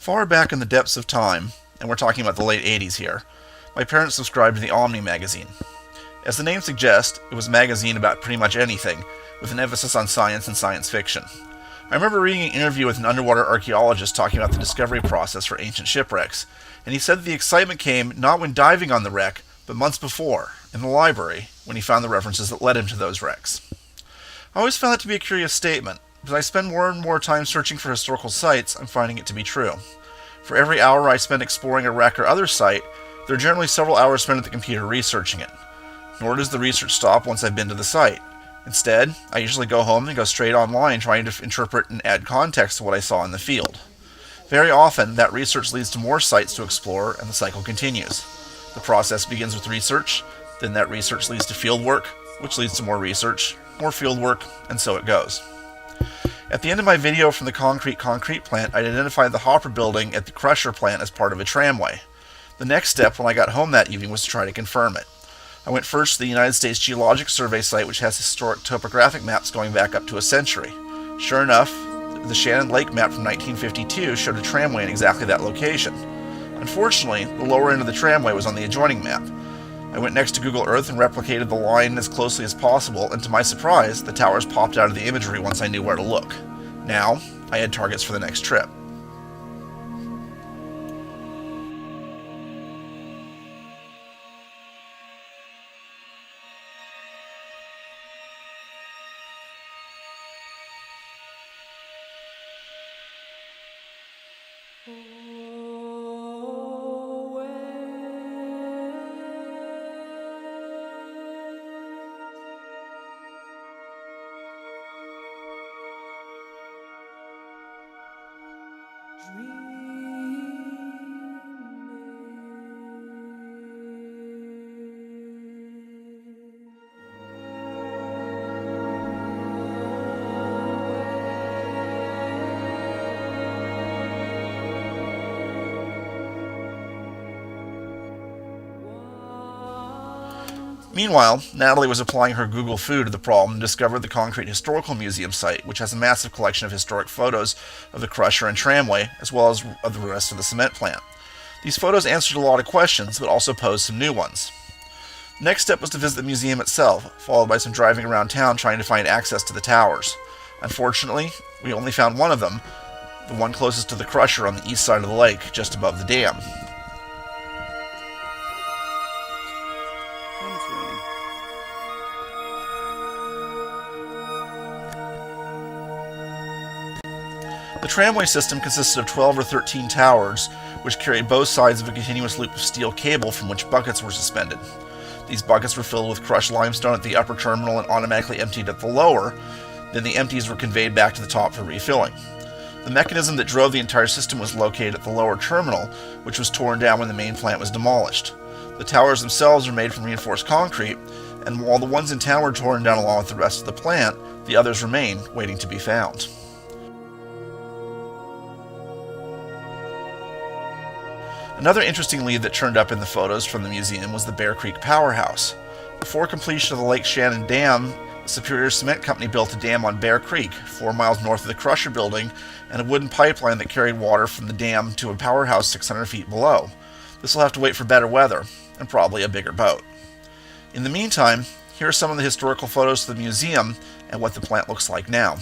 Far back in the depths of time, and we're talking about the late 80s here, my parents subscribed to the Omni magazine. As the name suggests, it was a magazine about pretty much anything, with an emphasis on science and science fiction. I remember reading an interview with an underwater archaeologist talking about the discovery process for ancient shipwrecks, and he said that the excitement came not when diving on the wreck, but months before, in the library, when he found the references that led him to those wrecks. I always found that to be a curious statement, but as I spend more and more time searching for historical sites, I'm finding it to be true. For every hour I spend exploring a wreck or other site, there are generally several hours spent at the computer researching it. Nor does the research stop once I've been to the site. Instead, I usually go home and go straight online trying to interpret and add context to what I saw in the field. Very often, that research leads to more sites to explore, and the cycle continues. The process begins with research, then that research leads to fieldwork, which leads to more research, more fieldwork, and so it goes. At the end of my video from the concrete plant, I identified the hopper building at the crusher plant as part of a tramway. The next step when I got home that evening was to try to confirm it. I went first to the United States Geologic Survey site, which has historic topographic maps going back up to a century. Sure enough, the Shannon Lake map from 1952 showed a tramway in exactly that location. Unfortunately, the lower end of the tramway was on the adjoining map. I went next to Google Earth and replicated the line as closely as possible, and to my surprise, the towers popped out of the imagery once I knew where to look. Now, I had targets for the next trip. Meanwhile, Natalie was applying her Google foo to the problem and discovered the Concrete Historical Museum site, which has a massive collection of historic photos of the crusher and tramway, as well as of the rest of the cement plant. These photos answered a lot of questions, but also posed some new ones. The next step was to visit the museum itself, followed by some driving around town trying to find access to the towers. Unfortunately, we only found one of them, the one closest to the crusher on the east side of the lake, just above the dam. The tramway system consisted of 12 or 13 towers, which carried both sides of a continuous loop of steel cable from which buckets were suspended. These buckets were filled with crushed limestone at the upper terminal and automatically emptied at the lower, then the empties were conveyed back to the top for refilling. The mechanism that drove the entire system was located at the lower terminal, which was torn down when the main plant was demolished. The towers themselves are made from reinforced concrete, and while the ones in town were torn down along with the rest of the plant, the others remain, waiting to be found. Another interesting lead that turned up in the photos from the museum was the Bear Creek powerhouse. Before completion of the Lake Shannon Dam, the Superior Cement Company built a dam on Bear Creek, 4 miles north of the crusher building, and a wooden pipeline that carried water from the dam to a powerhouse 600 feet below. This will have to wait for better weather, and probably a bigger boat. In the meantime, here are some of the historical photos of the museum and what the plant looks like now.